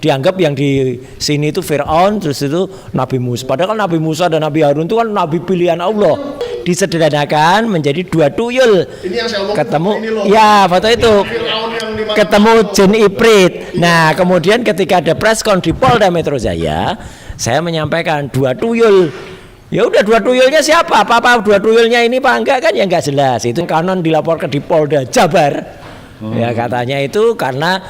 dianggap yang di sini itu Fir'aun, terus itu Nabi Musa. Padahal kan Nabi Musa dan Nabi Harun itu kan nabi pilihan Allah. Disederhanakan menjadi dua tuyul. Ini yang saya ketemu ini loh. Ya foto itu ketemu jin Ifrit. Nah kemudian ketika ada preskon di Polda Metro Jaya, saya menyampaikan dua tuyul. Ya udah, dua tuyulnya siapa? Apa dua tuyulnya ini Pak enggak kan ya enggak jelas. Itu kanan dilaporkan di Polda Jabar. Ya katanya itu karena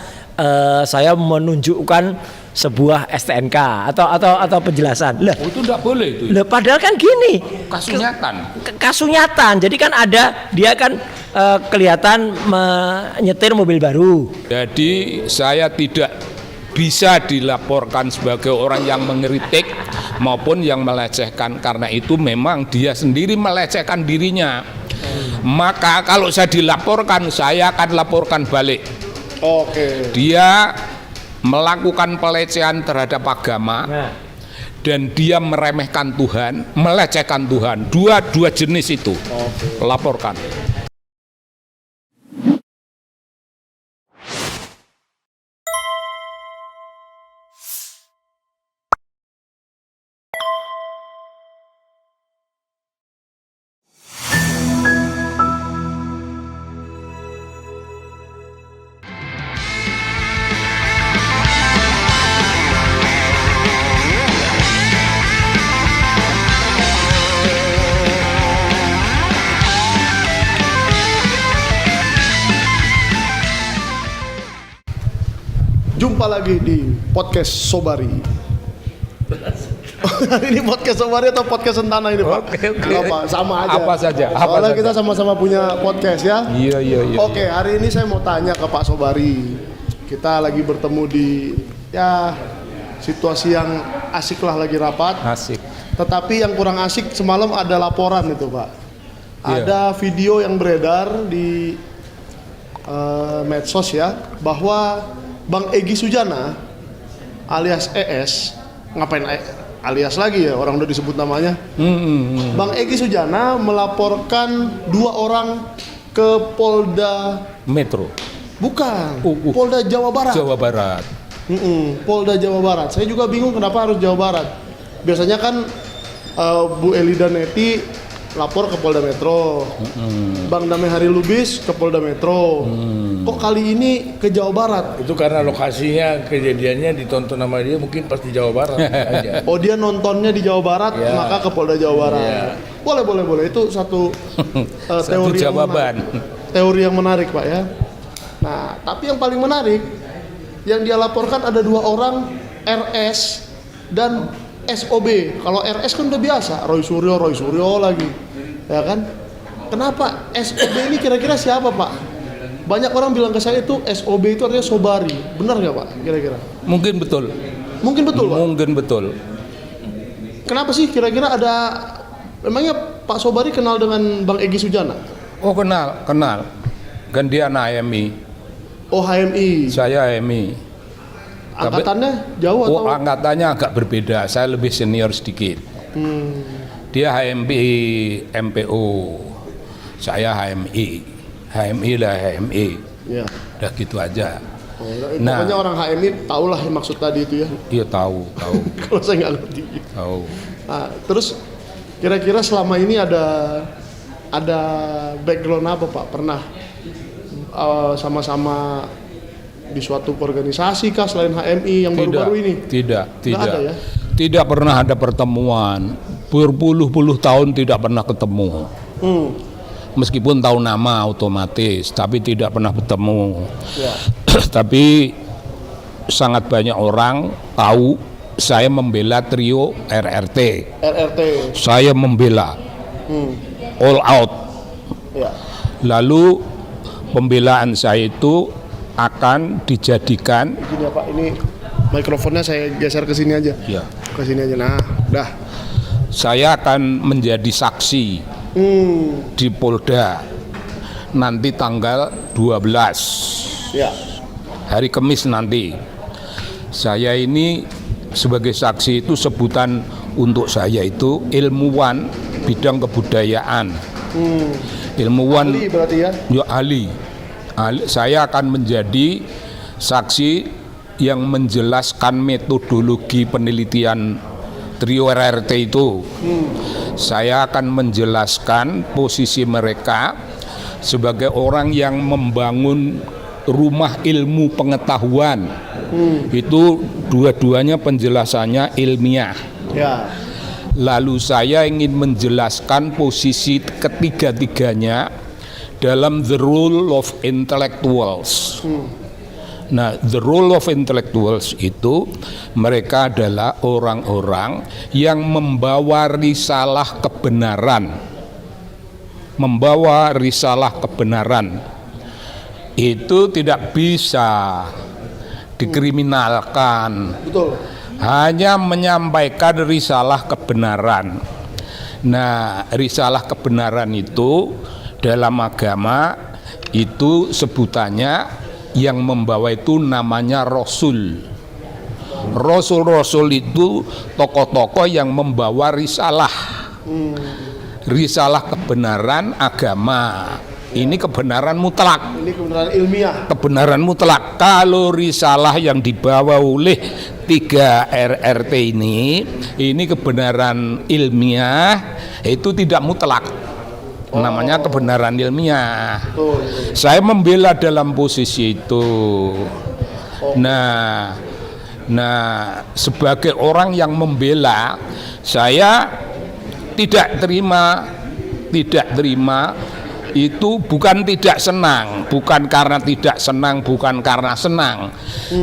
saya menunjukkan sebuah STNK atau penjelasan. Lah, itu enggak boleh itu. Lah padahal kan gini, kasunyatan. Jadi kan dia kan kelihatan menyetir mobil baru. Jadi saya tidak bisa dilaporkan sebagai orang yang mengkritik maupun yang melecehkan, karena itu memang dia sendiri melecehkan dirinya. Maka kalau saya dilaporkan, saya akan laporkan balik. Oke. Dia melakukan pelecehan terhadap agama dan dia meremehkan Tuhan, melecehkan Tuhan. Dua jenis itu. Laporkan. Jumpa lagi di podcast Sobari. Ini podcast Sobari atau podcast Sentana ini Pak? Oke. Apa? Sama aja. Apa saja. Soalnya kita sama-sama punya podcast ya. Iya. Oke, hari ini saya mau tanya ke Pak Sobari. Kita lagi bertemu di situasi yang asik lah, lagi rapat. Asik. Tetapi yang kurang asik semalam ada laporan itu Pak. Iya. Ada video yang beredar di medsos ya, bahwa Bang Egy Sujana alias ES, ngapain alias lagi ya, orang udah disebut namanya. Bang Egy Sujana melaporkan 2 orang ke Polda Metro. Bukan, Polda Jawa Barat. Polda Jawa Barat. Saya juga bingung kenapa harus Jawa Barat. Biasanya kan Bu Elida Neti lapor ke Polda Metro, Bang Damai Hari Lubis ke Polda Metro. Kok kali ini ke Jawa Barat? Itu karena lokasinya, kejadiannya ditonton sama dia mungkin pas di Jawa Barat aja. Oh, dia nontonnya di Jawa Barat, ya. maka ke Polda Jawa Barat. Ya. Boleh. Itu satu teori jawaban. Teori yang menarik Pak ya. Nah, tapi yang paling menarik, yang dia laporkan ada 2 orang, RS dan SOB. Kalau RS kan udah biasa, Roy Suryo lagi, ya kan? Kenapa SOB ini kira-kira siapa Pak? Banyak orang bilang ke saya itu SOB itu artinya Sobari, benar nggak Pak? Kira-kira? Mungkin betul. Pak? Mungkin betul. Kenapa sih kira-kira ada? Memangnya Pak Sobari kenal dengan Bang Egy Sujana? Oh kenal. Kan dia anak HMI. Oh HMI. Saya HMI. Angkatannya jauh atau? Angkatannya agak berbeda. Saya lebih senior sedikit. Dia HMI MPO. Saya HMI. HMI lah HMI. Ya. Udah gitu aja. Pokoknya orang HMI tahulah maksud tadi itu ya. Iya tahu. Kalau saya nggak ngerti. Tahu. Nah, terus kira-kira selama ini ada background apa Pak? Pernah sama-sama di suatu organisasi kah selain HMI yang baru-baru ini? Tidak. Ada, ya? Tidak pernah ada pertemuan. Berpuluh-puluh tahun tidak pernah ketemu. Meskipun tahu nama otomatis, tapi tidak pernah bertemu. Ya. Tapi sangat banyak orang tahu saya membela trio RRT. Saya membela all out. Ya. Lalu pembelaan saya itu akan dijadikan. Gini ya Pak, ini mikrofonnya saya geser ke sini aja. Ya. Ke sini aja. Nah, dah. Saya akan menjadi saksi di Polda nanti tanggal 12. Ya. Hari Kamis nanti. Saya ini sebagai saksi itu sebutan untuk saya itu ilmuwan bidang kebudayaan. Ilmuwan. Ahli berarti ya? Ya ahli. Saya akan menjadi saksi yang menjelaskan metodologi penelitian trio RRT itu. Saya akan menjelaskan posisi mereka sebagai orang yang membangun rumah ilmu pengetahuan. Itu dua-duanya penjelasannya ilmiah. Ya. Lalu saya ingin menjelaskan posisi ketiga-tiganya dalam the role of intellectuals. Nah, the role of intellectuals itu mereka adalah orang-orang yang membawa risalah kebenaran. Membawa risalah kebenaran. Itu tidak bisa dikriminalkan. Betul. Hanya menyampaikan risalah kebenaran. Nah, risalah kebenaran itu dalam agama itu sebutannya yang membawa itu namanya Rasul. Rasul-rasul itu tokoh-tokoh yang membawa risalah. Risalah kebenaran agama. Ini kebenaran mutlak. Ini kebenaran ilmiah. Kebenaran mutlak. Kalau risalah yang dibawa oleh 3 RRT ini kebenaran ilmiah, itu tidak mutlak. Namanya kebenaran ilmiah. Saya membela dalam posisi itu. Nah, sebagai orang yang membela, saya tidak terima itu bukan tidak senang, bukan karena tidak senang, bukan karena senang.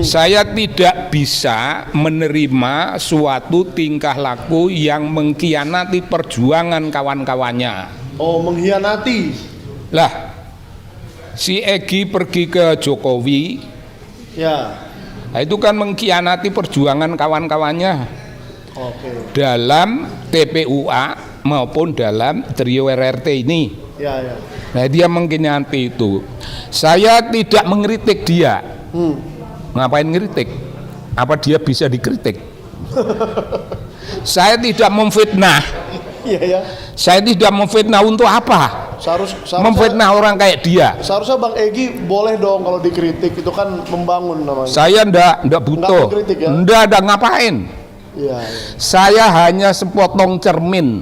Saya tidak bisa menerima suatu tingkah laku yang mengkhianati perjuangan kawan-kawannya. Oh, mengkhianati. Lah, si Egy pergi ke Jokowi, Ya. nah itu kan mengkhianati perjuangan kawan-kawannya Oke. dalam TPUA maupun dalam trio RRT ini. Ya, ya. Nah, dia mengkhianati itu. Saya tidak mengkritik dia. Ngapain ngeritik? Apa dia bisa dikritik? Saya tidak memfitnah. Iya, ya. Saya tidak memfitnah untuk apa? Seharusnya Memfitnah orang kayak dia. seharusnya Bang Egy boleh dong kalau dikritik, itu kan membangun namanya. Saya ndak butuh. mengkritik ya? Ndak ada ngapain. Iya, iya. Saya hanya sepotong cermin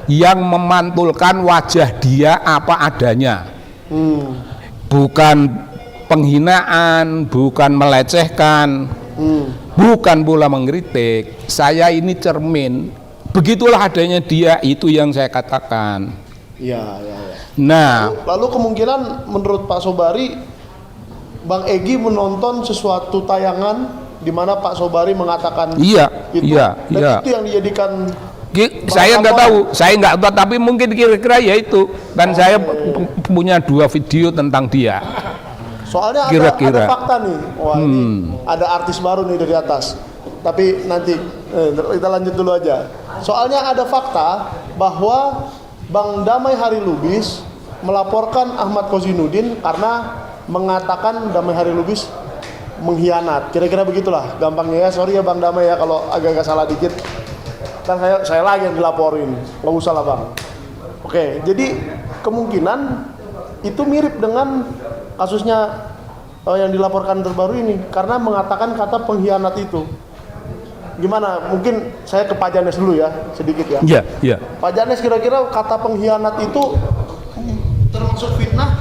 yang memantulkan wajah dia apa adanya. Bukan penghinaan, bukan melecehkan, bukan pula mengkritik. Saya ini cermin. Begitulah adanya dia, itu yang saya katakan. Iya, iya, iya. Nah, Lalu kemungkinan menurut Pak Sobari, Bang Egy menonton sesuatu tayangan di mana Pak Sobari mengatakan iya, itu, iya, dan iya. itu yang dijadikan Saya nggak tahu, tapi mungkin kira-kira ya itu. Dan saya punya 2 video tentang dia. soalnya Kira-kira. ada fakta nih. Wah, ini ada artis baru nih dari atas. Tapi nanti kita lanjut dulu aja. Soalnya ada fakta bahwa Bang Damai Hari Lubis melaporkan Ahmad Kozinudin karena mengatakan Damai Hari Lubis mengkhianat. Kira-kira begitulah gampangnya ya. Sorry ya Bang Damai ya kalau agak-agak salah dikit. Kan saya lagi yang dilaporin. Nggak usah lah Bang. Oke, jadi kemungkinan itu mirip dengan kasusnya yang dilaporkan terbaru ini karena mengatakan kata pengkhianat itu. Gimana? Mungkin saya ke Pak Janes dulu ya, sedikit ya. Iya, iya. Pak Janes, kira-kira kata pengkhianat itu termasuk fitnah?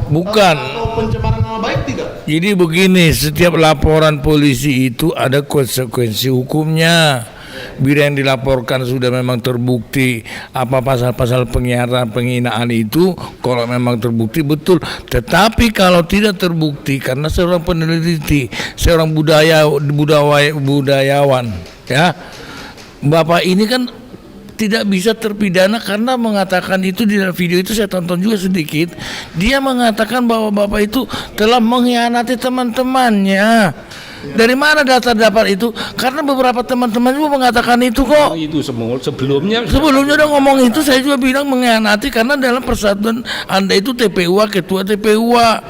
Bukan. Atau pencemaran nama baik tidak? Jadi begini, setiap laporan polisi itu ada konsekuensi hukumnya. Bila yang dilaporkan sudah memang terbukti apa pasal-pasal penghinaan itu, kalau memang terbukti betul. Tetapi kalau tidak terbukti, karena seorang peneliti, seorang budayawan, ya, Bapak ini kan tidak bisa terpidana karena mengatakan itu di dalam video itu saya tonton juga sedikit. Dia mengatakan bahwa Bapak itu telah mengkhianati teman-temannya. Dari mana data dapat itu? Karena beberapa teman-teman juga mengatakan itu kok. Itu sebelumnya Sebelumnya udah ngomong itu, saya juga bilang mengkhianati karena dalam persatuan Anda itu TPUA, ketua TPUA.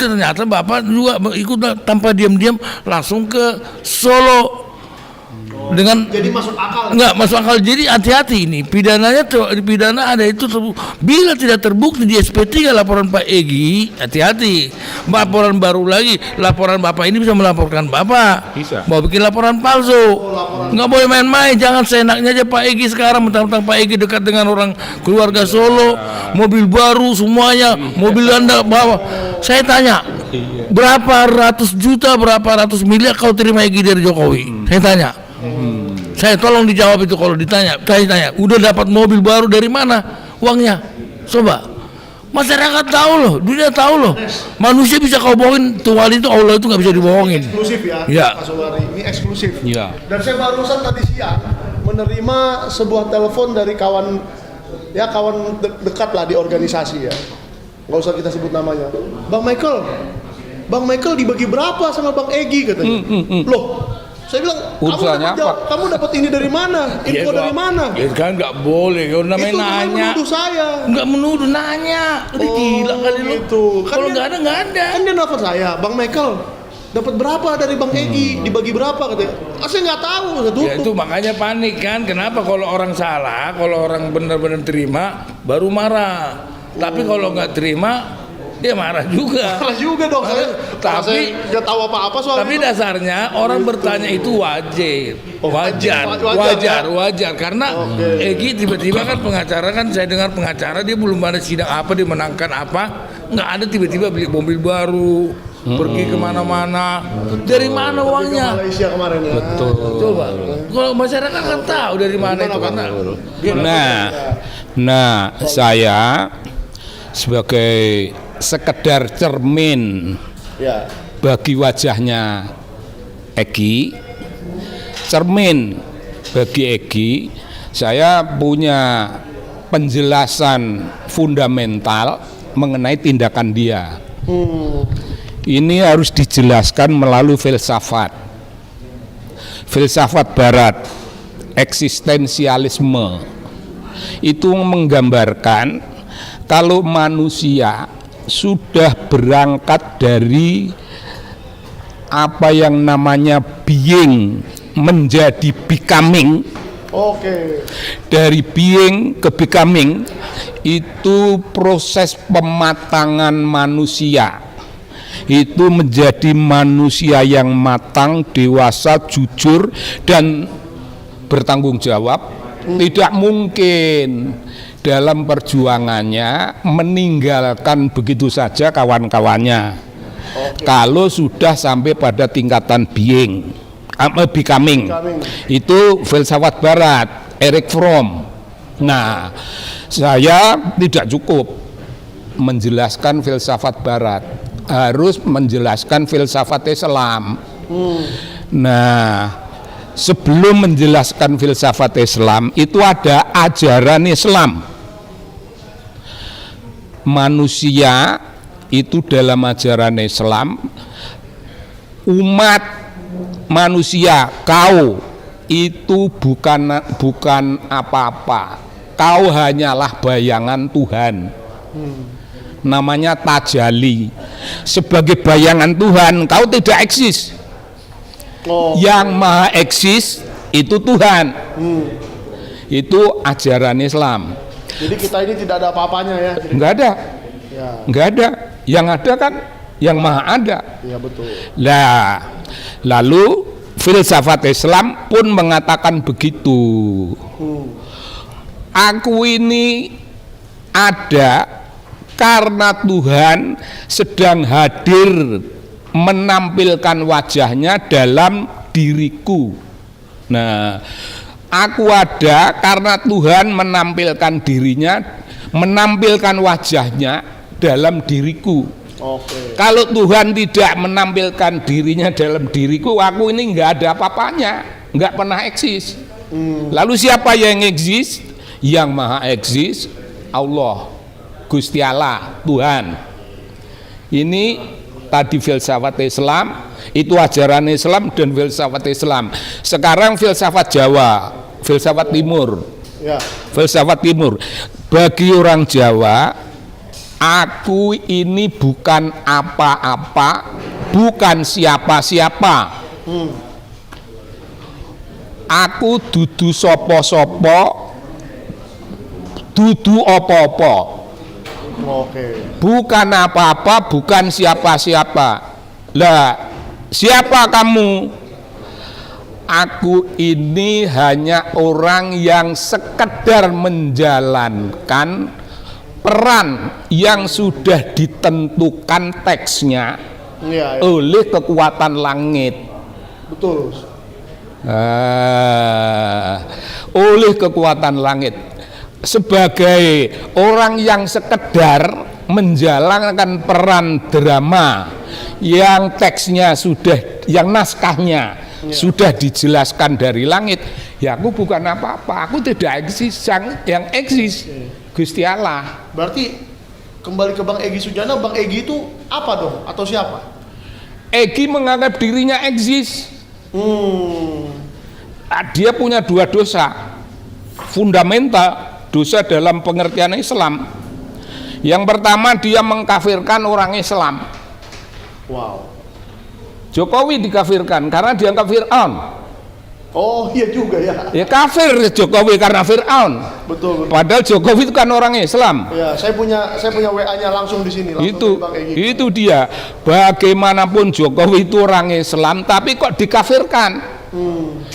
Ternyata Bapak juga ikut tanpa diam-diam langsung ke Solo. dengan Jadi masuk akal. nggak masuk akal. Jadi hati-hati ini pidana ada itu bila tidak terbukti di SP3 laporan Pak Egi, hati-hati. Laporan baru lagi, laporan Bapak ini bisa melaporkan Bapak. Bisa. Mau bikin laporan palsu. Nggak boleh main-main. Jangan seenaknya aja Pak Egi sekarang mentang-mentang Pak Egi dekat dengan orang keluarga Solo, mobil baru semuanya, mobil Anda bawa. Saya tanya, berapa ratus juta, berapa ratus miliar kau terima Egi dari Jokowi? Saya tanya. Saya tolong dijawab itu kalau ditanya. Saya tanya, udah dapat mobil baru dari mana uangnya? Coba. Masyarakat tahu loh, dunia tahu loh. Manusia bisa kau bohongin, Tuhan itu Allah itu nggak bisa dibohongin. Eksklusif ya, Ya. Pak Sobari. Ini eksklusif. Ya. Dan saya barusan tadi siang menerima sebuah telepon dari kawan dekat lah di organisasi ya. Nggak usah kita sebut namanya. Bang Michael dibagi berapa sama Bang Egi katanya. Loh, saya bilang, Urusannya apa? kamu dapat ini dari mana? Info dari mana? Ya kan nggak boleh, kalau namanya Itu nanya. menuduh saya. Nggak menuduh, nanya. Udah gila kali lu. Gitu. Kalau nggak ada, nggak ada. Kan dia nelfon saya, Bang Michael dapat berapa dari Bang Egi? Dibagi berapa katanya? Saya nggak tahu, saya tutup. Ya itu makanya panik kan. Kenapa kalau orang salah, kalau orang benar-benar terima, baru marah. Tapi kalau nggak terima, dia marah juga. Salah juga dong saya. Tapi nggak tahu apa-apa soal tapi itu. dasarnya orang bertanya itu wajar karena Egi tiba-tiba kan pengacara kan saya dengar pengacara dia belum ada sidang apa dia menangkan apa nggak ada tiba-tiba beli mobil baru pergi kemana-mana dari mana uangnya Malaysia kemarin ya. Betul. coba kalau masyarakat kan tahu dari mana itu karena Nah, saya sebagai sekedar cermin Ya. bagi wajahnya Egi, cermin bagi Egi, saya punya penjelasan fundamental mengenai tindakan dia. Ini harus dijelaskan melalui filsafat barat, eksistensialisme. Itu menggambarkan kalau manusia sudah berangkat dari apa yang namanya being menjadi becoming. Oke. Dari being ke becoming itu proses pematangan manusia. Itu menjadi manusia yang matang, dewasa, jujur dan bertanggung jawab. Tidak mungkin dalam perjuangannya meninggalkan begitu saja kawan-kawannya. Kalau sudah sampai pada tingkatan being, becoming, itu filsafat barat, Erich Fromm. Nah, saya tidak cukup menjelaskan filsafat barat, harus menjelaskan filsafat Islam. Nah, sebelum menjelaskan filsafat Islam itu ada ajaran Islam. Manusia itu dalam ajaran Islam, umat manusia, kau itu bukan apa-apa. Kau hanyalah bayangan Tuhan. Namanya tajali. Sebagai bayangan Tuhan, kau tidak eksis. Yang maha eksis itu Tuhan. Itu ajaran Islam. Jadi kita ini tidak ada apa-apanya ya. Enggak ada. Ya. Enggak ada. Yang ada kan yang maha ada. Iya betul. Lah, lalu filsafat Islam pun mengatakan begitu. Aku ini ada karena Tuhan sedang hadir menampilkan wajahnya dalam diriku. Nah, aku ada karena Tuhan menampilkan dirinya, menampilkan wajahnya dalam diriku. Oke. Kalau Tuhan tidak menampilkan dirinya dalam diriku, aku ini nggak ada apa-apanya, nggak pernah eksis. Lalu siapa yang eksis? Yang maha eksis, Allah, Gusti Allah, Tuhan. Ini tadi filsafat Islam, itu ajaran Islam dan filsafat Islam. Sekarang filsafat Jawa, filsafat Timur. Ya. Filsafat Timur. Bagi orang Jawa, aku ini bukan apa-apa, bukan siapa-siapa. Aku dudu sapa-sapa, dudu apa-apa. Oke. Bukan apa-apa, bukan siapa-siapa. Lah, siapa kamu? Aku ini hanya orang yang sekedar menjalankan peran yang sudah ditentukan teksnya Iya, iya. oleh kekuatan langit. Betul. Oleh kekuatan langit. Sebagai orang yang sekedar menjalankan peran drama yang teksnya sudah, yang naskahnya sudah dijelaskan dari langit, ya aku bukan apa-apa, aku tidak eksis, yang eksis Gusti Allah. Berarti kembali ke Bang Egy Sujana, Bang Egy itu apa dong atau siapa? Egy menganggap dirinya eksis. Dia punya dua dosa fundamental, dosa dalam pengertian Islam. Yang pertama, dia mengkafirkan orang Islam. Wow. Jokowi dikafirkan karena dianggap Fir'aun. Oh iya juga ya. Ya kafir Jokowi karena Fir'aun. Betul. Padahal Jokowi itu kan orang Islam. Ya, saya punya WA-nya langsung di sini. Langsung dari Bang Egy. Itu dia. Bagaimanapun Jokowi itu orang Islam, tapi kok dikafirkan?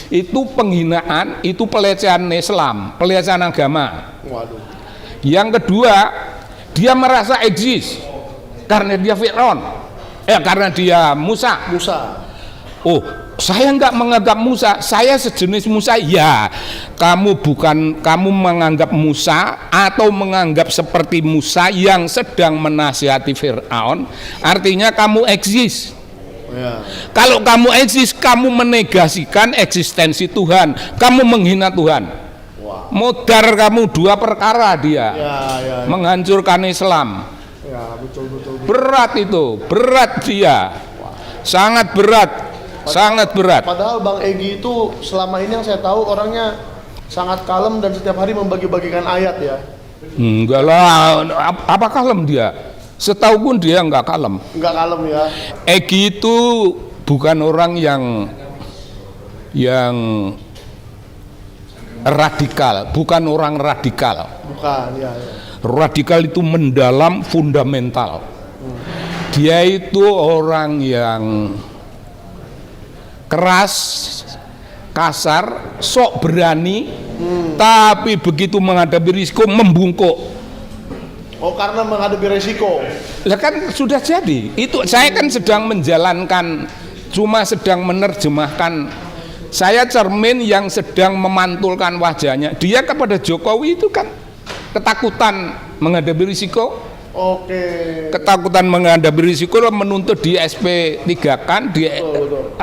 Itu penghinaan, itu pelecehan Islam, pelecehan agama. Waduh. Yang kedua, dia merasa eksis karena dia Fir'aun, karena dia Musa. Oh, saya nggak menganggap Musa, saya sejenis Musa. Ya, kamu menganggap Musa atau menganggap seperti Musa yang sedang menasihati Fir'aun, artinya kamu eksis. Ya. Kalau kamu eksis, kamu menegasikan eksistensi Tuhan, kamu menghina Tuhan. Wow. Modar kamu dua perkara dia, Ya. menghancurkan Islam. Ya, betul. Berat itu, berat dia, sangat berat. Sangat berat. Padahal Bang Egy itu selama ini yang saya tahu orangnya sangat kalem dan setiap hari membagi-bagikan ayat ya. Enggak lah, apa kalem dia? Setahu pun dia enggak kalem. Enggak kalem ya. Egy itu bukan orang yang radikal, bukan orang radikal. Bukan, ya. Radikal itu mendalam, fundamental. Dia itu orang yang keras, kasar, sok berani, tapi begitu menghadapi risiko membungkuk. Oh, karena menghadapi resiko. Lah kan sudah jadi. Itu saya kan sedang menjalankan, cuma sedang menerjemahkan. Saya cermin yang sedang memantulkan wajahnya. Dia kepada Jokowi itu kan ketakutan menghadapi risiko. Oke. Ketakutan menghadapi risiko menuntut di SP3 kan di Betul.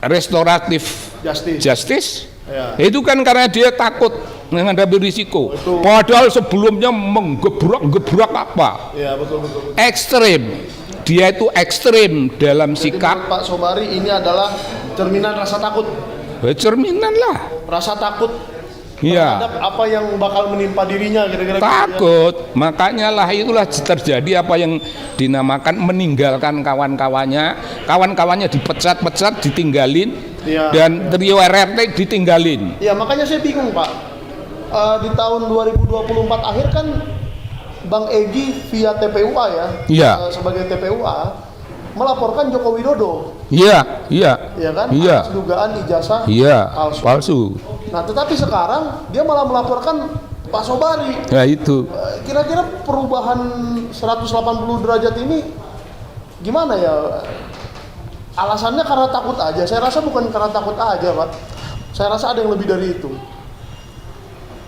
restoratif justice. Ya. Itu kan karena dia takut menghadapi risiko. Betul. Padahal sebelumnya menggebrak apa? Ya, betul. Ekstrim. Dia itu ekstrim dalam Jadi sikap. Pak Sobari ini adalah cerminan rasa takut. Cerminan lah. Rasa takut Iya. terhadap apa yang bakal menimpa dirinya kira-kira gitu ya. Takut, makanya lah itulah terjadi apa yang dinamakan meninggalkan kawan-kawannya dipecat-pecat, ditinggalin, Iya. dan trio RRT ditinggalin. Ya, makanya saya bingung Pak. Di tahun 2024 akhir kan Bang Egy via TPUA ya, Iya. Sebagai TPUA melaporkan Joko Widodo. Iya, Ya kan? iya, Atas dugaan ijazah iya, palsu. Nah, tetapi sekarang dia malah melaporkan Pak Sobari. Ya itu. Kira-kira perubahan 180 derajat ini gimana ya? Alasannya karena takut aja. Saya rasa bukan karena takut aja, Pak. Saya rasa ada yang lebih dari itu.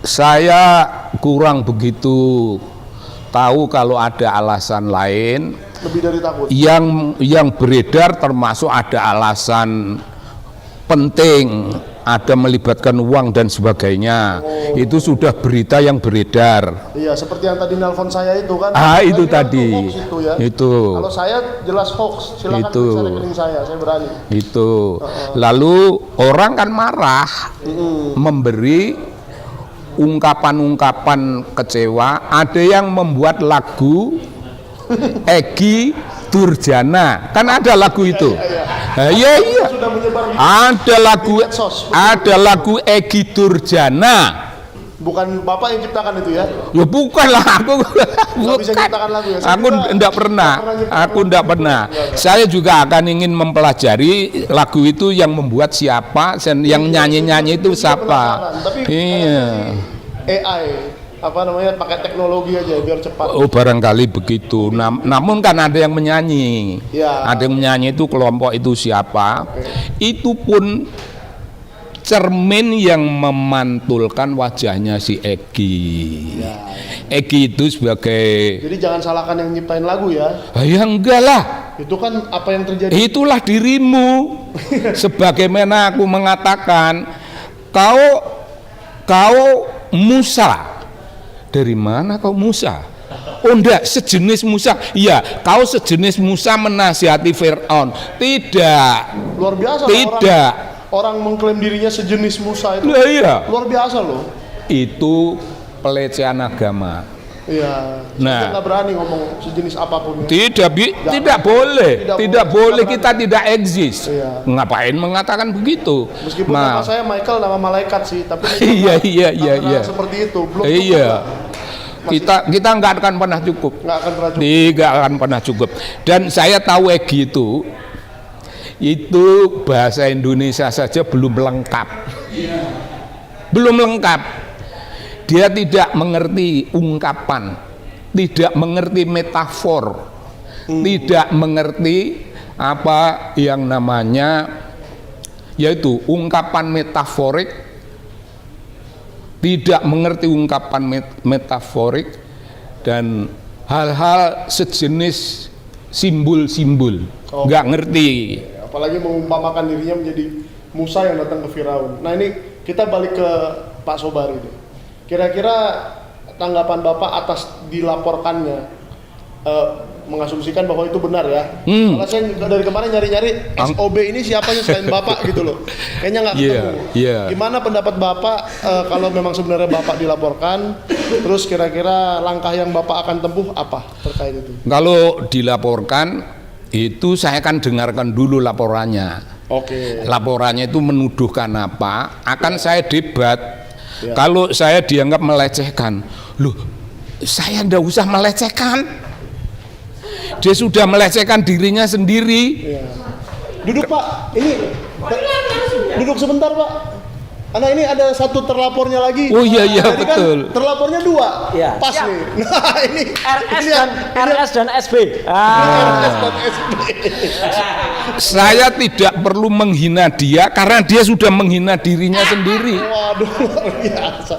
Saya kurang begitu tahu kalau ada alasan lain. Lebih dari takut. Yang beredar termasuk ada alasan penting, ada melibatkan uang dan sebagainya. Itu sudah berita yang beredar. Iya, seperti yang tadi nelpon saya itu kan. Itu Saya bilang tadi. hoax itu ya. Itu. Kalau saya jelas hoax. Silakan Itu. periksa rekening saya berani. Itu. Lalu orang kan marah, memberi ungkapan-ungkapan kecewa. Ada yang membuat lagu Egy Durjana, kan ada lagu itu. Iya iya. Sudah menyebar di Ada lagu Egy Durjana. bukan Bapak yang ciptakan itu ya? Ya bukan lah, aku Nggak bisa ciptakan lagu ya? Aku enggak pernah. Aku enggak pernah. Saya juga akan ingin mempelajari lagu itu yang membuat siapa, yang nyanyi-nyanyi itu siapa. Tapi Iya. AI apa namanya pakai teknologi aja biar cepat. Oh barangkali begitu. Namun kan ada yang menyanyi. Ya. Ada yang menyanyi itu kelompok itu siapa? Itu pun cermin yang memantulkan wajahnya si Egy. Egy itu sebagai Jadi jangan salahkan yang nyiptain lagu ya. ya enggak lah. Itu kan apa yang terjadi. Itulah dirimu. Sebagaimana aku mengatakan, kau Musa. Dari mana kau Musa? Oh enggak, sejenis Musa. Iya, kau sejenis Musa menasihati Fir'aun. Tidak. Luar biasa. Tidak. Orang mengklaim dirinya sejenis Musa itu. Nah, iya. Luar biasa loh. Itu pelecehan agama. Iya. Nah. Kita nggak berani ngomong sejenis apapun. Ya. Tidak boleh. Tidak boleh, kita tidak eksis. Iya. Ngapain mengatakan begitu? Meskipun nama saya Michael, nama malaikat sih, tapi Iya. seperti itu. Belum Iya. cukup, Kita nggak akan pernah cukup. nggak akan pernah cukup. Tidak akan pernah cukup. Dan saya tahu Egy itu bahasa Indonesia saja belum lengkap. Belum lengkap. Dia tidak mengerti ungkapan, tidak mengerti metafor, tidak mengerti apa yang namanya yaitu ungkapan metaforik, tidak mengerti ungkapan metaforik dan hal-hal sejenis simbol-simbol, nggak ngerti. Apalagi mengumpamakan dirinya menjadi Musa yang datang ke Firaun. Nah ini kita balik ke Pak Sobari deh. Kira-kira tanggapan Bapak atas dilaporkannya, mengasumsikan bahwa itu benar ya? Karena saya dari kemarin nyari-nyari SOB ini siapanya selain Bapak gitu loh. Kayaknya nggak ketemu. Gimana pendapat Bapak kalau memang sebenarnya Bapak dilaporkan, terus kira-kira langkah yang Bapak akan tempuh apa terkait itu? Kalau dilaporkan itu saya akan dengarkan dulu laporannya. Oke. Laporannya itu menuduhkan apa? Akan saya debat. Kalau saya dianggap melecehkan, loh, saya ndak usah melecehkan. Dia sudah melecehkan dirinya sendiri. Iya. Duduk Pak, ini duduk sebentar Pak. Karena ini ada satu terlapornya lagi. Oh iya Jadi betul. Kan terlapornya 2. Iya. Pas nih. Nah ini RS dan SB. RS dan SB. Saya tidak perlu menghina dia karena dia sudah menghina dirinya sendiri. Waduh, luar biasa.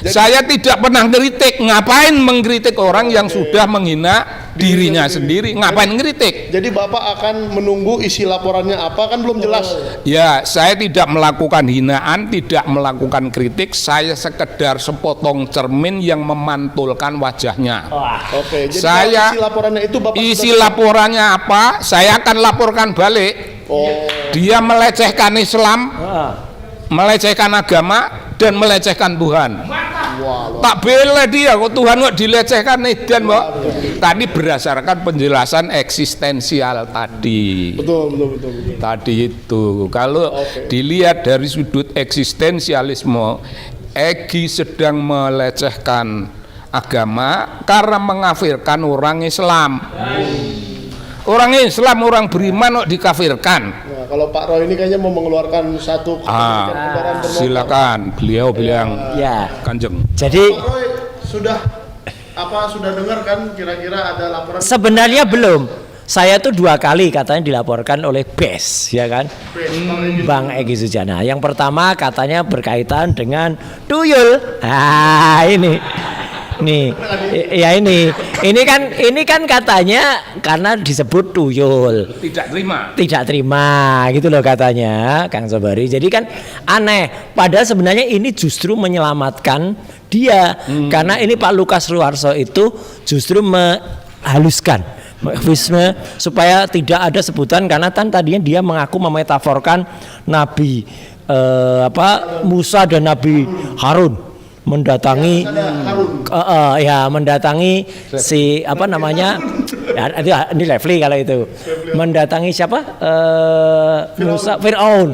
Saya tidak pernah ngeritik. Ngapain mengkritik orang yang sudah menghina dirinya sendiri? Ngapain ngeritik? Jadi Bapak akan menunggu isi laporannya apa, kan belum jelas. Ya, saya tidak melakukan hinaan, tidak melakukan kritik. Saya sekedar sepotong cermin yang memantulkan wajahnya. Oke, jadi Saya isi laporannya itu Bapak isi sudah- laporannya apa? Saya akan laporkan balik. Oh, Dia melecehkan Islam, melecehkan agama, dan melecehkan Tuhan. Tak bela dia, kok Tuhan kok dilecehkan dan Mbak. Tadi berdasarkan penjelasan eksistensial tadi. betul. Tadi itu kalau dilihat dari sudut eksistensialisme, Egy sedang melecehkan agama karena mengkafirkan orang Islam. Orang Islam, orang beriman kok dikafirkan. Nah, kalau Pak Roy ini kayaknya mau mengeluarkan satu kendaraan bermotor. Silakan beliau bilang Ya. Kanjeng. Jadi Pak Roy sudah dengar kan kira-kira ada laporan? sebenarnya belum. Saya tuh 2 kali katanya dilaporkan oleh BES, ya kan? Bang Egy Sujana. Yang pertama katanya berkaitan dengan tuyul. Ini. Nih, ya ini kan katanya karena disebut tuyul. Tidak terima gitu loh katanya Kang Sobari. Jadi kan aneh. Padahal sebenarnya ini justru menyelamatkan dia karena ini Pak Lukas Ruwarso itu justru menghaluskan supaya tidak ada sebutan karena kan tadinya dia mengaku memetaforkan Nabi Musa dan Nabi Harun mendatangi mendatangi si Ini Refli kalau itu. Mendatangi siapa? Musa, Fir'aun.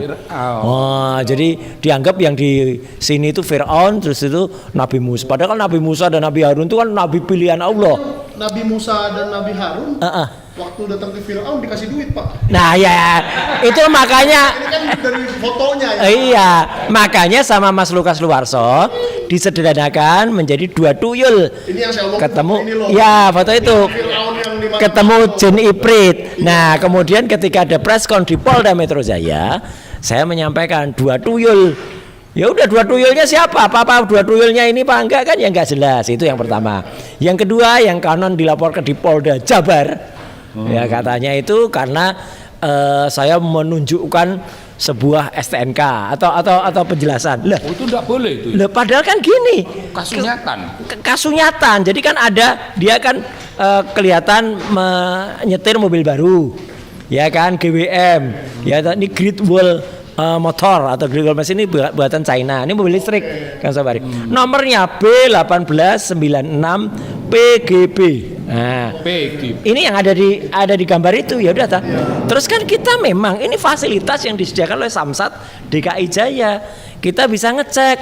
Oh, jadi dianggap yang di sini itu Fir'aun, terus itu Nabi Musa. Padahal kan Nabi Musa dan Nabi Harun itu kan nabi pilihan Allah. Nabi Musa dan Nabi Harun waktu datang ke Fir'aun dikasih duit, Pak. Nah ya, itu makanya. Ini kan dari fotonya ya. Iya, makanya sama Mas Lukas Luwarso disederhanakan menjadi dua tuyul. Ini yang saya omong Ketemu, ini loh. ya foto itu. Fir'aun yang dimakan Ketemu jin Ifrit. Nah, kemudian ketika ada preskon di Polda Metro Jaya, saya menyampaikan dua tuyul. Ya udah, dua tuyulnya siapa? Apa dua tuyulnya ini Pak enggak kan ya enggak jelas. Itu yang pertama. Yang kedua, yang konon dilaporkan di Polda Jabar. Ya katanya itu karena saya menunjukkan sebuah STNK atau penjelasan. Lah, itu tidak boleh itu. Lah padahal kan gini, Kasunyatan. Kasunyatan. Jadi kan ada dia kan kelihatan menyetir mobil baru. Ya kan GWM. Ya ini Great Wall motor atau Great Wall mesin ini buatan China. Ini mobil listrik kan Sobari. Nomornya B1896 PGB. Nah, ini yang ada di gambar itu ya udah ta. Terus kan kita memang ini fasilitas yang disediakan oleh Samsat DKI Jaya. Kita bisa ngecek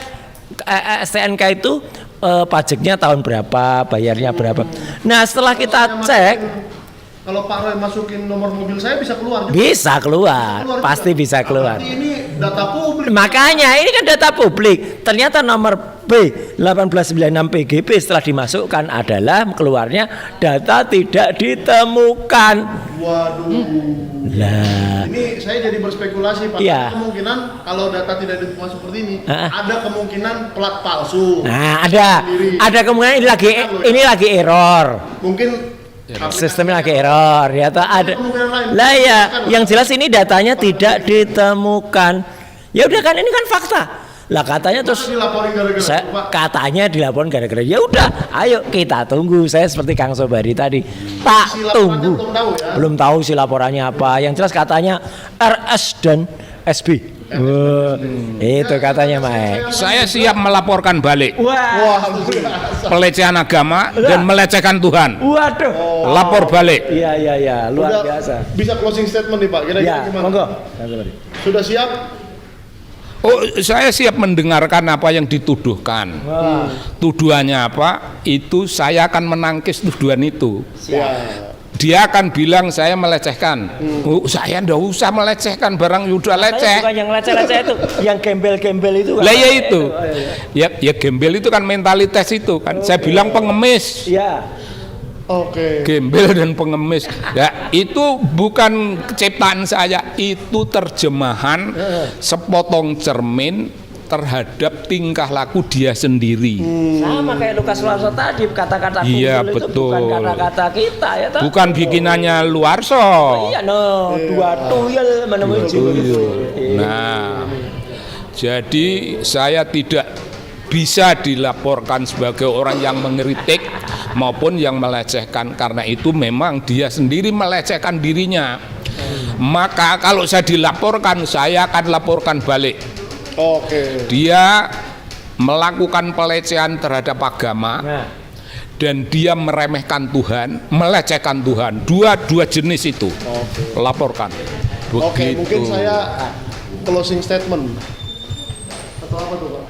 STNK itu pajaknya tahun berapa, bayarnya berapa. Nah, setelah kita cek, kalau Pak Roy masukin nomor mobil saya bisa keluar juga. Bisa keluar, pasti bisa keluar. Berarti ini data publik. Makanya ini kan data publik. Ternyata nomor B1896 PGB setelah dimasukkan adalah keluarnya data tidak ditemukan. Waduh. Lah. Ini saya jadi berspekulasi Pak. Iya. Kemungkinan kalau data tidak ditemukan seperti ini, ada kemungkinan plat palsu. Nah, ada kemungkinan ini lagi error. Mungkin Sistemnya lagi error ya toh ada. Lah ya, yang jelas ini datanya tidak ditemukan. Ya udah kan ini kan fakta. Lah katanya terus katanya dilaporin gara-gara. Ya udah, ayo kita tunggu. Saya seperti Kang Sobari tadi. Tak tunggu. Belum tahu si laporannya apa. Yang jelas katanya RS dan SB. Itu katanya Mike. Saya siap melaporkan balik. Wah, pelecehan agama dan melecehkan Tuhan. Waduh. Lapor balik. Iya, luar biasa. Bisa closing statement nih Pak. Kira-kira gimana? Monggo. Sudah siap? Oh, saya siap mendengarkan apa yang dituduhkan. Tuduhannya apa? Itu saya akan menangkis tuduhan itu. Dia akan bilang saya melecehkan. Saya ndak usah melecehkan, barang udah leceh. Bukan yang leceh-leceh itu, yang gembel-gembel itu. Lah ya itu. Ya gembel itu kan mentalitas itu kan. Saya bilang pengemis. Iya. Oke. Gembel dan pengemis. Ya, itu bukan ciptaan saya, itu terjemahan sepotong cermin terhadap tingkah laku dia sendiri. Sama kayak Lukas Luwarso tadi, kata-kata iya, itu betul. bukan kata-kata kita ya toh. Bukan bikinannya Luwarso. Iya dua tuyul menemui tuyul. Nah, jadi saya tidak bisa dilaporkan sebagai orang yang mengkritik maupun yang melecehkan, karena itu memang dia sendiri melecehkan dirinya. Maka kalau saya dilaporkan, saya akan laporkan balik. Oke. Dia melakukan pelecehan terhadap agama dan dia meremehkan Tuhan, melecehkan Tuhan. Dua jenis itu. Laporkan. Oke, mungkin saya closing statement. Atau apa tuh Pak?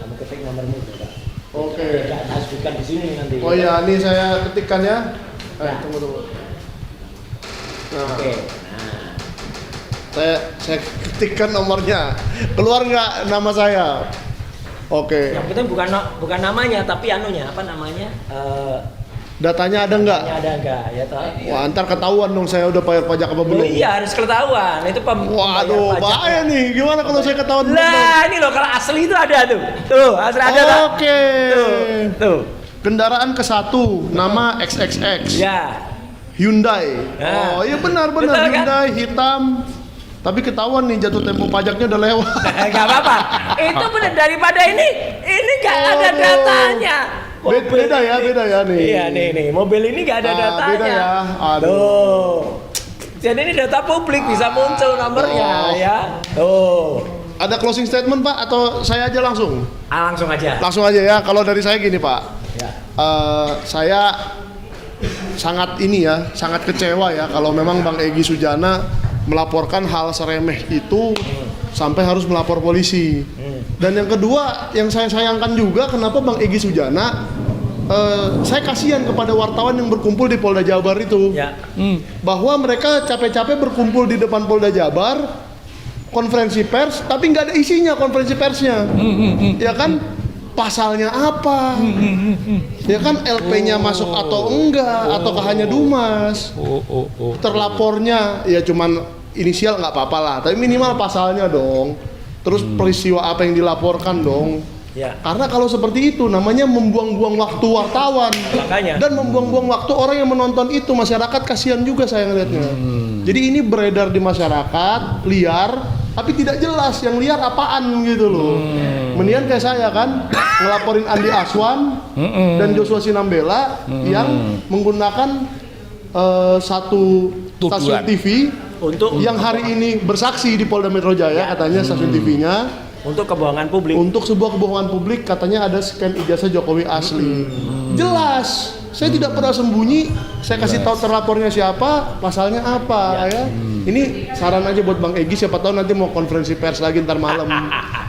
Kamu ketik nomormu Pak. Oke. Aslikan di sini nanti. Oh iya, ini saya ketikkan ya. Tunggu. Nah. Oke. Saya ketikkan nomornya. Keluar nggak nama saya? Oke. Yang penting bukan namanya tapi anunya, apa namanya? Datanya ada nggak? Ada enggak ya toh? Wah, ntar ketahuan dong saya udah bayar pajak apa belum. Iya, harus ketahuan. Itu Waduh, bahaya nih. Gimana kalau saya ketahuan? Lah, ini loh kalau asli itu ada tuh. Tuh, asli ada tuh. Oke. Tuh. Kendaraan ke-1 nama XXX. Ya. Hyundai. Nah. Oh, iya benar Betul, kan? Hyundai hitam. Tapi ketahuan nih jatuh tempo pajaknya udah lewat. Enggak apa-apa. Itu benar daripada ini enggak ada datanya. Beda ya nih. Iya nih, mobil ini nggak ada datanya. Beda ya. Aduh. Tuh. Jadi ini data publik bisa muncul nomornya ya. Tuh. Ada closing statement Pak atau saya aja langsung? Langsung aja. Langsung aja ya. Kalau dari saya gini Pak. Ya. Saya sangat ini ya, sangat kecewa ya kalau memang Bang Egy Sujana melaporkan hal seremeh itu sampai harus melapor polisi. Dan yang kedua, yang saya sayangkan juga kenapa Bang Egy Sujana, saya kasihan kepada wartawan yang berkumpul di Polda Jabar itu, bahwa mereka capek-capek berkumpul di depan Polda Jabar, konferensi pers, tapi nggak ada isinya konferensi persnya, ya kan? Pasalnya apa? Ya kan, LP-nya masuk atau enggak, ataukah hanya Dumas? Terlapornya ya cuman inisial nggak apa-apa lah, tapi minimal pasalnya dong. Terus peristiwa apa yang dilaporkan dong. Ya. Karena kalau seperti itu namanya membuang-buang waktu wartawan. Makanya. Dan membuang-buang waktu orang yang menonton itu, masyarakat kasihan juga saya ngelihatnya. Jadi ini beredar di masyarakat liar, tapi tidak jelas yang liar apaan gitu loh. Mendingan kayak saya kan ngelaporin Andi Aswan dan Joshua Sinambela yang menggunakan satu stasiun Tuduhan. TV Untuk yang hari ini bersaksi di Polda Metro Jaya, katanya stasiun TV-nya untuk kebohongan publik. untuk sebuah kebohongan publik, katanya ada scan ijazah Jokowi asli. Jelas, saya tidak pernah sembunyi. Saya kasih tahu terlapornya siapa, pasalnya apa ya. Ini saran aja buat Bang Egy, siapa tahu nanti mau konferensi pers lagi ntar malam.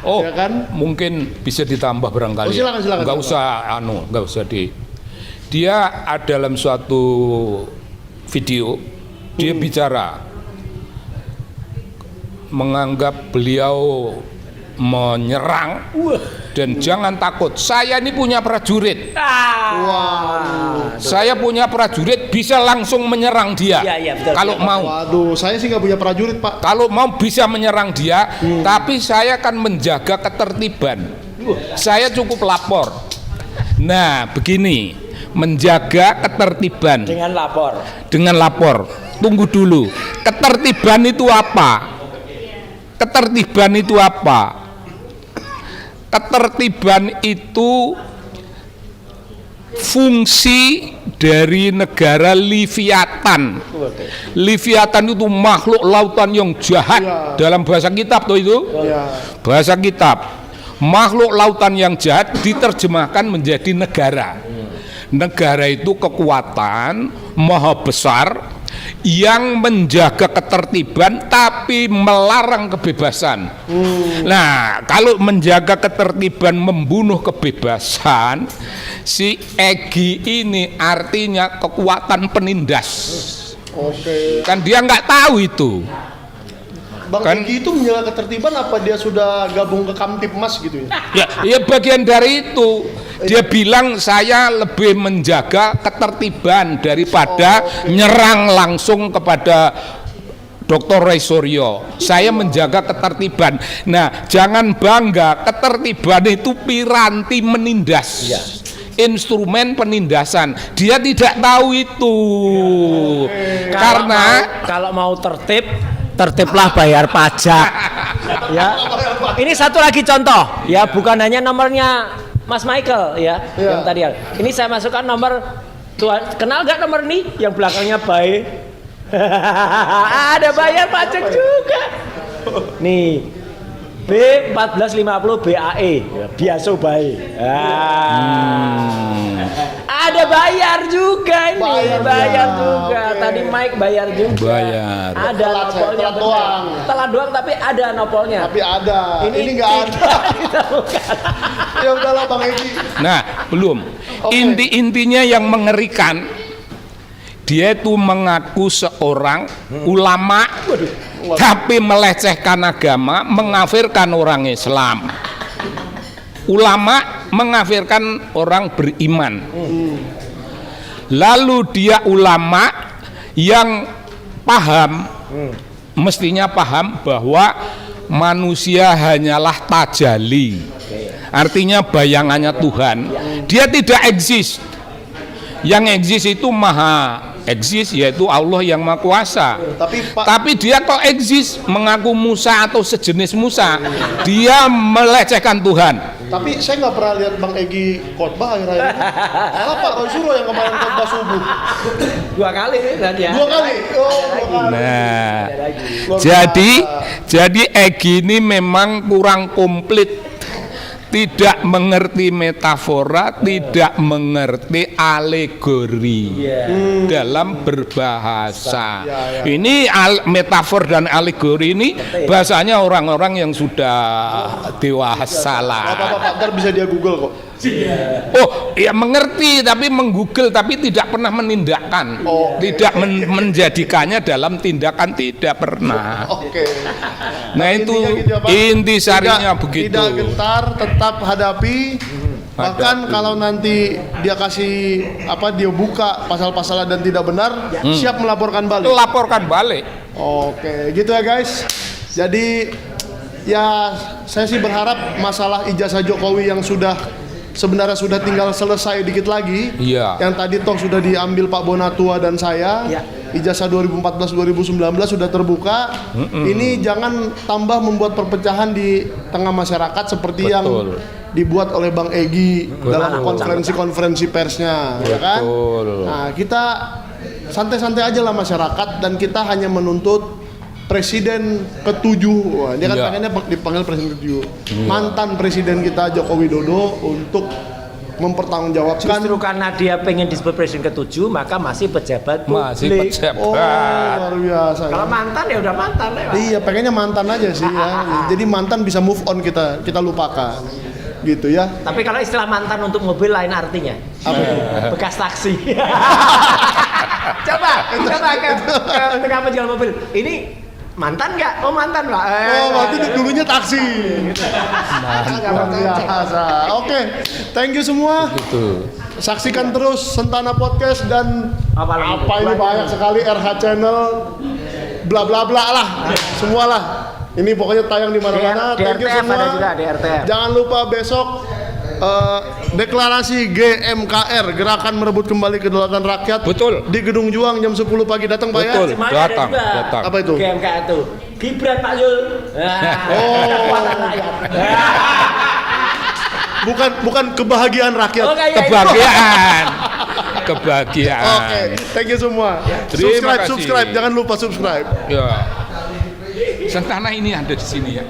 Oh, Ya kan? mungkin bisa ditambah barangkali. Oh, silakan. Nggak usah nggak usah Dia dalam suatu video dia bicara menganggap beliau menyerang dan jangan takut. Saya ini punya prajurit. Saya punya prajurit bisa langsung menyerang dia. Iya, betul. Kalau mau. Waduh, saya sih nggak punya prajurit, Pak. Kalau mau bisa menyerang dia, tapi saya akan menjaga ketertiban. Saya cukup lapor. Nah, begini, menjaga ketertiban Dengan lapor. dengan lapor. Tunggu dulu. Ketertiban itu apa? Ketertiban itu apa? Ketertiban itu fungsi dari negara Leviathan. Leviathan itu makhluk lautan yang jahat dalam bahasa kitab tuh itu. Bahasa kitab. Makhluk lautan yang jahat diterjemahkan menjadi negara. Negara itu kekuatan maha besar yang menjaga ketertiban tapi melarang kebebasan. Nah, kalau menjaga ketertiban membunuh kebebasan, si Egy ini artinya kekuatan penindas. Oke. Kan dia nggak tahu itu. Bang Kan- Egy itu menjaga ketertiban apa dia sudah gabung ke Kamtipmas gitu ya? Ya bagian dari itu. Dia bilang saya lebih menjaga ketertiban daripada nyerang langsung kepada Dr. Ray Suryo. Saya menjaga ketertiban. Nah, jangan bangga, ketertiban itu piranti menindas. Instrumen penindasan. Dia tidak tahu itu. Karena kalau mau tertiblah bayar pajak. Ya. Ini satu lagi contoh, ya, bukan hanya nomornya Mas Michael ya, yang tadi ya. Ini saya masukkan nomor tuan, kenal nggak nomor ini? Yang belakangnya bae. Ada bayar pajak juga. Nih. B1450 BAE, biasa bae. Ada bayar juga ini, bayar juga. Tadi Mike bayar juga. Bayar. Ada nopolnya doang. Telat doang tapi ada nopolnya. Tapi ada. Ini nggak ada. Ya udahlah Bang Egy. Nah, belum. Inti-intinya yang mengerikan, dia itu mengaku seorang ulama, tapi melecehkan agama, mengafirkan orang Islam. Ulama mengafirkan orang beriman. Lalu dia ulama yang paham, mestinya paham bahwa manusia hanyalah tajali. Artinya bayangannya Tuhan. Dia tidak eksis. Yang eksis itu maha eksis, yaitu Allah yang maha kuasa. Tapi dia kok eksis, mengaku Musa atau sejenis Musa. Dia melecehkan Tuhan. Tapi saya nggak pernah lihat Bang Egy khotbah akhir-akhir ini. Malah Pak Roy Suryo yang kemarin khotbah subuh. 2 kali berarti ya. 2 kali. Oh, 2 kali. Nah, Luar jadi Egy ini memang kurang komplit tidak mengerti metafora, tidak mengerti alegori dalam berbahasa. Ini metafor dan alegori ini bahasanya orang-orang yang sudah dewasa lah. Apa-apa, ntar bisa dia Google kok. Oh, ya mengerti tapi menggoogle tapi tidak pernah menindakkan, tidak menjadikannya dalam tindakan, tidak pernah. Oke. Nah itu Intinya gitu ya, Pak. inti sarinya begitu. Tidak gentar, tetap hadapi. Bahkan kalau nanti dia kasih dia buka pasal-pasal dan tidak benar, siap melaporkan balik. Laporkan balik. Oke, gitu ya guys. Jadi ya saya sih berharap masalah ijazah Jokowi yang sebenarnya sudah tinggal selesai dikit lagi. Iya. Yang tadi toh sudah diambil Pak Bonatua dan saya. Ijazah 2014-2019 sudah terbuka. Ini jangan tambah membuat perpecahan di tengah masyarakat seperti yang dibuat oleh Bang Egy dalam konferensi persnya, ya kan? Nah, kita santai-santai aja lah masyarakat, dan kita hanya menuntut Presiden ke-7, wah, dia kan pengennya dipanggil Presiden ke-7, mantan Presiden kita Joko Widodo untuk mempertanggungjawabkan. Justru karena dia pengen disebut Presiden ke-7, maka masih pejabat publik. Masih pejabat. Oh, luar biasa. Kalau mantan ya udah mantan lewat. Iya, pengennya mantan aja sih ya. Jadi mantan bisa move on, kita lupakan. Gitu ya. Tapi kalau istilah mantan untuk mobil lain artinya. Apa itu? Bekas taksi. Coba untuk apa jual mobil? Ini mantan nggak? Oh mantan Pak. Berarti dulunya taksi. Luar biasa. Oke, thank you semua. Gitu. Saksikan terus Sentana Podcast dan Apa ini banyak sekali RH Channel, bla bla bla lah, semua lah. Ini pokoknya tayang di mana-mana. Thank you DRTF semua. ada juga DRTF. Jangan lupa besok deklarasi GMKR, Gerakan Merebut Kembali Kedaulatan Rakyat. Betul. Di Gedung Juang jam 10 pagi, datang Pak ya. Betul. Semuanya ada Datang, juga. datang. Apa itu? GMK itu. Gibran Pak Yul. Kekuatan rakyat. Bukan kebahagiaan rakyat. Oh, kayak Kebahagiaan. Kebahagiaan. Oke, thank you semua. Terima kasih. Subscribe, jangan lupa subscribe. Ya. Sentana ini ada di sini ya.